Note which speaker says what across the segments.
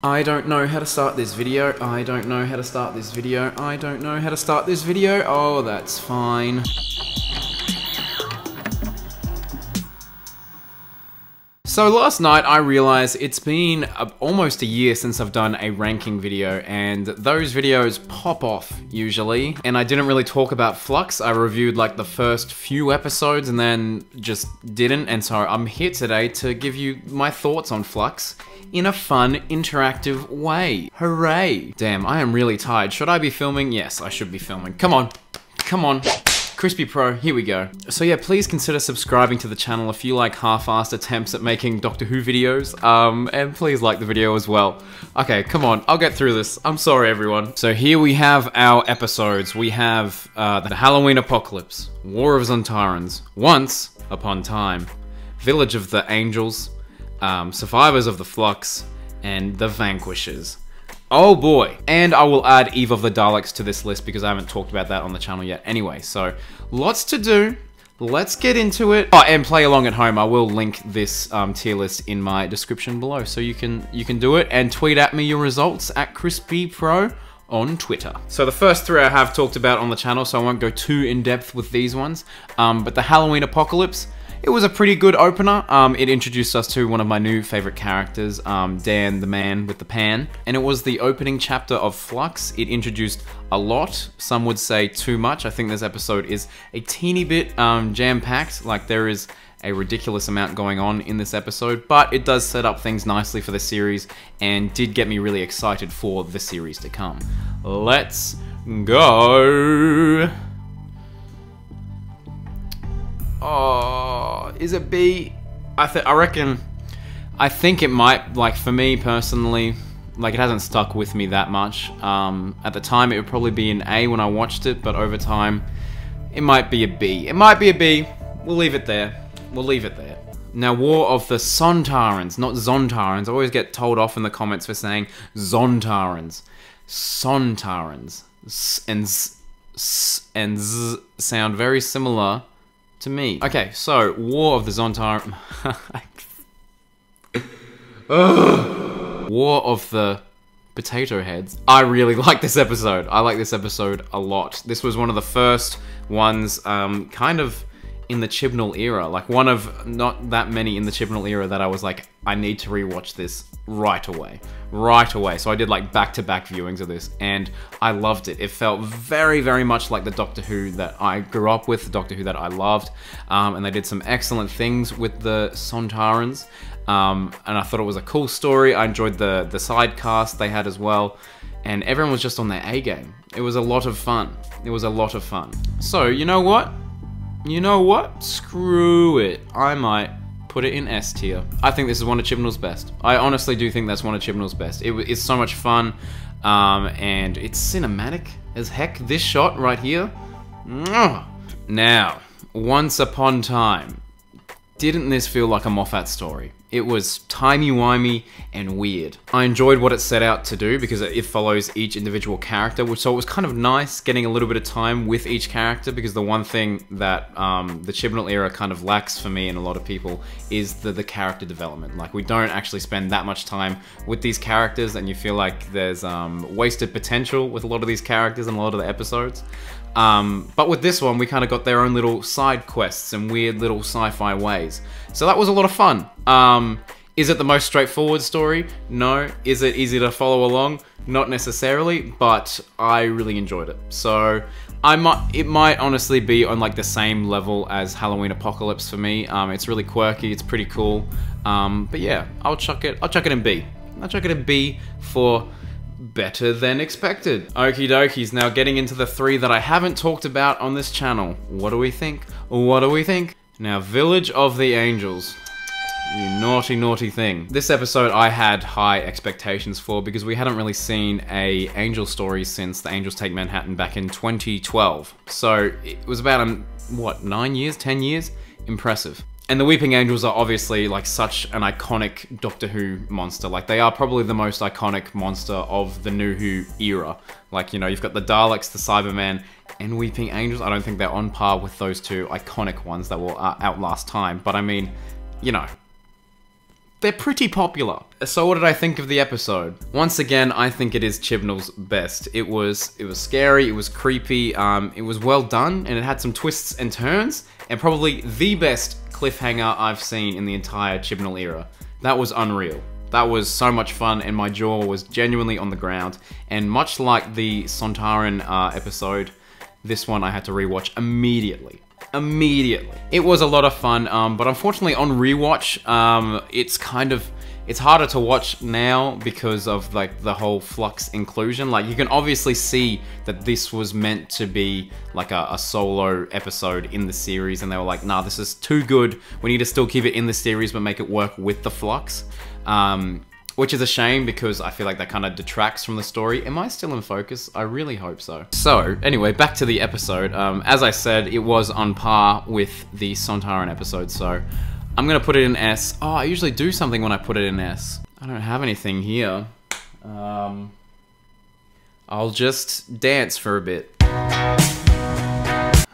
Speaker 1: I don't know how to start this video. I don't know how to start this video. I don't know how to start this video. Oh, that's fine. So last night I realized it's been almost a year since I've done a ranking video, and those videos pop off usually. And I didn't really talk about Flux. I reviewed like the first few episodes and then just didn't. And so I'm here today to give you my thoughts on Flux in a fun, interactive way. Hooray! Damn, I am really tired. Should I be filming? Yes, I should be filming. Come on. Come on. Crispy Pro, here we go. So yeah, please consider subscribing to the channel if you like half-assed attempts at making Doctor Who videos, and please like the video as well. Okay, come on, I'll get through this. I'm sorry, everyone. So here we have our episodes. We have the Halloween Apocalypse, War of Sontarans, Once Upon Time, Village of the Angels, Survivors of the Flux, and the Vanquishers. Oh boy. And I will add Eve of the Daleks to this list because I haven't talked about that on the channel yet anyway. So, lots to do. Let's get into it. Oh, and play along at home. I will link this tier list in my description below so you can do it, and tweet at me your results at CrispyPro on Twitter. So the first three I have talked about on the channel, so I won't go too in depth with these ones. But the Halloween Apocalypse, it was a pretty good opener. It introduced us to one of my new favorite characters, Dan the Man with the Pan. And it was the opening chapter of Flux. It introduced a lot. Some would say too much. I think this episode is a teeny bit jam-packed. Like, there is a ridiculous amount going on in this episode, but it does set up things nicely for the series and did get me really excited for the series to come. Let's go! Oh, is it B? I think it might, like, for me personally, like, it hasn't stuck with me that much. At the time, it would probably be an A when I watched it, but over time, it might be a B. It might be a B. We'll leave it there. We'll leave it there. Now, War of the Sontarans, not Zontarans. I always get told off in the comments for saying Zontarans. Sontarans. S and Z sound very similar to me. Okay, so War of the Zontarans. War of the Potato Heads. I really like this episode. I like this episode a lot. This was one of the first ones, kind of in the Chibnall era. Like, one of not that many in the Chibnall era that I was like, I need to rewatch this right away. Right away. So I did like back-to-back viewings of this, and I loved it. It felt very, very much like the Doctor Who that I grew up with, the Doctor Who that I loved. And they did some excellent things with the Sontarans. And I thought it was a cool story. I enjoyed the side cast they had as well. And everyone was just on their A game. It was a lot of fun. It was a lot of fun. So, you know what? You know what? Screw it. I might put it in S tier. I think this is one of Chibnall's best. I honestly do think that's one of Chibnall's best. It's so much fun, and it's cinematic as heck. This shot right here. Now, Once Upon Time. Didn't this feel like a Moffat story? It was timey-wimey and weird. I enjoyed what it set out to do because it follows each individual character, so it was kind of nice getting a little bit of time with each character, because the one thing that the Chibnall era kind of lacks for me and a lot of people is the character development. Like, we don't actually spend that much time with these characters, and you feel like there's wasted potential with a lot of these characters and a lot of the episodes. But with this one, we kind of got their own little side quests and weird little sci-fi ways. So that was a lot of fun. Is it the most straightforward story? No. Is it easy to follow along? Not necessarily, but I really enjoyed it. So it might honestly be on like the same level as Halloween Apocalypse for me. It's really quirky, it's pretty cool. But yeah, I'll chuck it in B. I'll chuck it in B for better than expected. Okie dokies, now getting into the three that I haven't talked about on this channel. What do we think? What do we think? Now, Village of the Angels. You naughty, naughty thing. This episode I had high expectations for because we hadn't really seen a angel story since The Angels Take Manhattan back in 2012. So it was about, what, 9 years, 10 years? Impressive. And the Weeping Angels are obviously like such an iconic Doctor Who monster. Like, they are probably the most iconic monster of the New Who era. Like, you know, you've got the Daleks, the Cybermen, and Weeping Angels. I don't think they're on par with those two iconic ones that will outlast time. But I mean, you know, they're pretty popular. So what did I think of the episode? Once again, I think it is Chibnall's best. It was scary, it was creepy, it was well done, and it had some twists and turns, and probably the best cliffhanger I've seen in the entire Chibnall era. That was unreal. That was so much fun, and my jaw was genuinely on the ground. And much like the Sontaran episode, this one I had to rewatch immediately. It was a lot of fun, but unfortunately on rewatch, it's harder to watch now because of like the whole Flux inclusion. Like you can obviously see that this was meant to be like a solo episode in the series, and they were like, nah, this is too good. We need to still keep it in the series but make it work with the Flux. Which is a shame because I feel like that kind of detracts from the story. Am I still in focus? I really hope so. So, anyway, back to the episode. As I said, it was on par with the Sontaran episode, so I'm gonna put it in S. Oh, I usually do something when I put it in S. I don't have anything here. I'll just dance for a bit.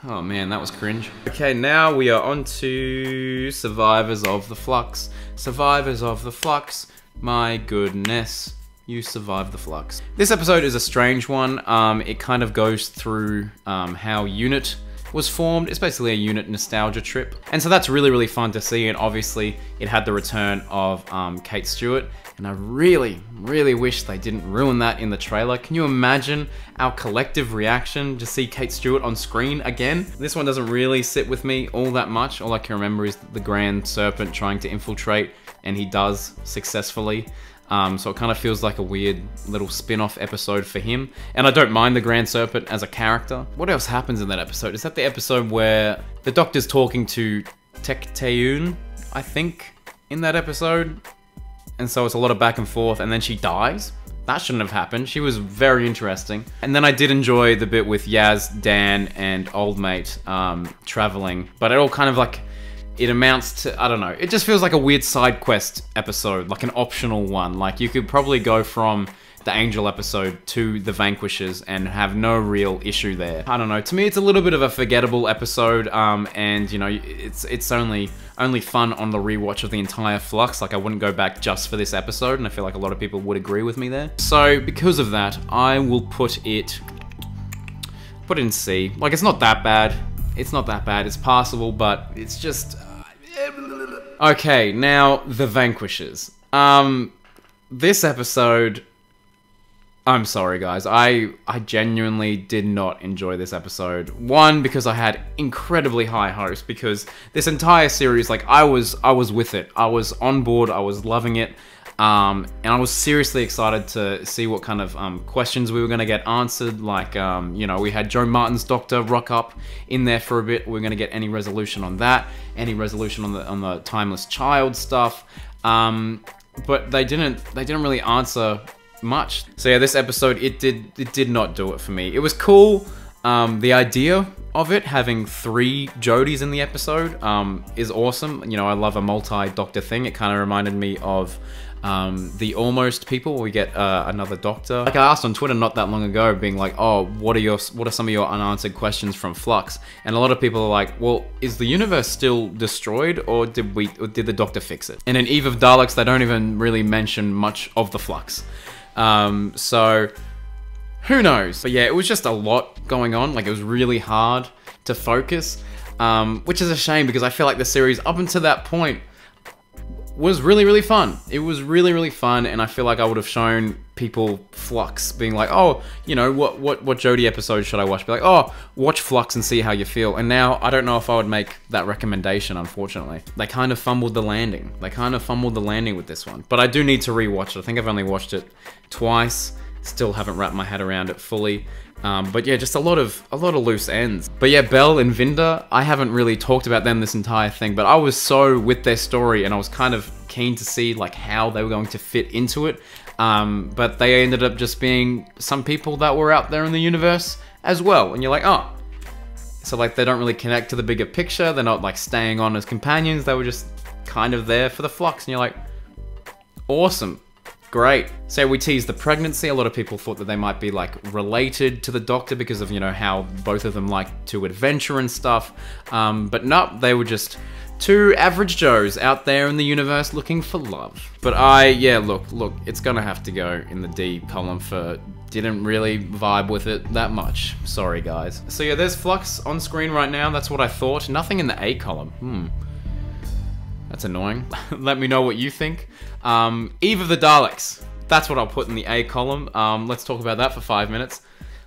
Speaker 1: Oh man, that was cringe. Okay, now we are on to Survivors of the Flux. Survivors of the Flux. My goodness, you survived the Flux. This episode is a strange one. It kind of goes through how UNIT was formed. It's basically a UNIT nostalgia trip. And so that's really, really fun to see. And obviously it had the return of Kate Stewart. And I really, really wish they didn't ruin that in the trailer. Can you imagine our collective reaction to see Kate Stewart on screen again? This one doesn't really sit with me all that much. All I can remember is the Grand Serpent trying to infiltrate, and he does successfully. So it kind of feels like a weird little spin-off episode for him. And I don't mind the Grand Serpent as a character. What else happens in that episode? Is that the episode where the Doctor's talking to Tecteun, I think, in that episode? And so it's a lot of back and forth, and then she dies? That shouldn't have happened. She was very interesting. And then I did enjoy the bit with Yaz, Dan, and Old Mate traveling. But it all kind of like, it amounts to, I don't know, it just feels like a weird side quest episode, like an optional one. Like you could probably go from the Angel episode to the Vanquishers and have no real issue there. I don't know, to me it's a little bit of a forgettable episode, and you know, it's only fun on the rewatch of the entire Flux. Like I wouldn't go back just for this episode, and I feel like a lot of people would agree with me there. So because of that, I will put it in C. Like it's not that bad. It's not that bad, it's passable, but it's just... Okay, now, the Vanquishers. This episode... I'm sorry guys, I genuinely did not enjoy this episode. One, because I had incredibly high hopes, because this entire series, like, I was with it. I was on board, I was loving it. And I was seriously excited to see what kind of questions we were going to get answered. Like, you know, we had Joe Martin's Doctor rock up in there for a bit. We're going to get any resolution on that, any resolution on the Timeless Child stuff. But they didn't really answer much. So yeah, this episode, it did not do it for me. It was cool. The idea of it, having 3 Jodies in the episode, is awesome. You know, I love a multi-Doctor thing. It kind of reminded me of the Almost people, where we get another Doctor. Like I asked on Twitter not that long ago, being like, oh, what are some of your unanswered questions from Flux? And a lot of people are like, well, is the universe still destroyed, or did the Doctor fix it? And in Eve of Daleks, they don't even really mention much of the Flux. So who knows? But yeah, it was just a lot going on. Like it was really hard to focus, which is a shame because I feel like the series up until that point was really, really fun. It was really, really fun, and I feel like I would have shown people Flux, being like, oh, you know, what Jodie episode should I watch? Be like, oh, watch Flux and see how you feel. And now I don't know if I would make that recommendation, unfortunately. They kind of fumbled the landing. They kind of fumbled the landing with this one. But I do need to rewatch it. I think I've only watched it twice. Still haven't wrapped my head around it fully. But yeah, just a lot of loose ends. But yeah, Belle and Vinda, I haven't really talked about them this entire thing, but I was so with their story, and I was kind of keen to see like how they were going to fit into it. But they ended up just being some people that were out there in the universe as well. And you're like, oh. So like they don't really connect to the bigger picture. They're not like staying on as companions. They were just kind of there for the Flux. And you're like, awesome. Great. So we teased the pregnancy. A lot of people thought that they might be like related to the Doctor because of, you know, how both of them like to adventure and stuff. But no, they were just two average Joes out there in the universe looking for love. But yeah, look, it's gonna have to go in the D column for didn't really vibe with it that much. Sorry, guys. So yeah, there's Flux on screen right now. That's what I thought. Nothing in the A column. That's annoying. Let me know what you think. Eve of the Daleks. That's what I'll put in the A column. Let's talk about that for 5 minutes.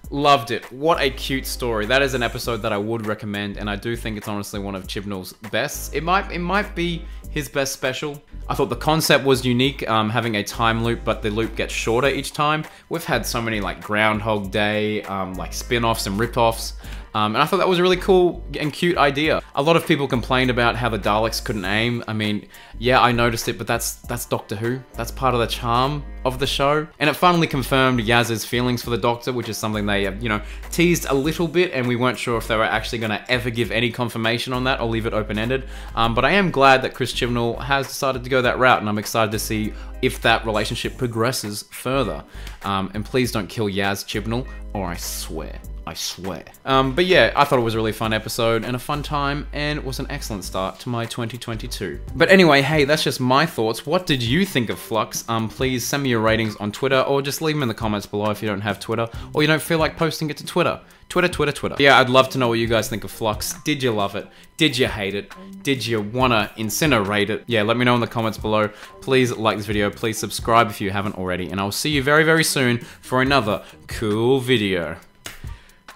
Speaker 1: Loved it. What a cute story. That is an episode that I would recommend, and I do think it's honestly one of Chibnall's bests. It might be his best special. I thought the concept was unique, having a time loop, but the loop gets shorter each time. We've had so many like Groundhog Day, like spin-offs and rip-offs. And I thought that was a really cool and cute idea. A lot of people complained about how the Daleks couldn't aim. I mean, yeah, I noticed it, but that's Doctor Who. That's part of the charm of the show. And it finally confirmed Yaz's feelings for the Doctor, which is something they, you know, teased a little bit, and we weren't sure if they were actually gonna ever give any confirmation on that or leave it open-ended. But I am glad that Chris Chibnall has decided to go that route, and I'm excited to see if that relationship progresses further. And please don't kill Yaz Chibnall, or I swear. I swear. But yeah, I thought it was a really fun episode and a fun time, and it was an excellent start to my 2022. But anyway, hey, that's just my thoughts. What did you think of Flux? Please send me your ratings on Twitter, or just leave them in the comments below if you don't have Twitter, or you don't feel like posting it to Twitter. Twitter. Yeah, I'd love to know what you guys think of Flux. Did you love it? Did you hate it? Did you wanna incinerate it? Yeah, let me know in the comments below. Please like this video, please subscribe if you haven't already, and I'll see you very, very soon for another cool video.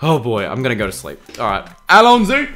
Speaker 1: Oh boy, I'm gonna go to sleep. Alright, allons-y!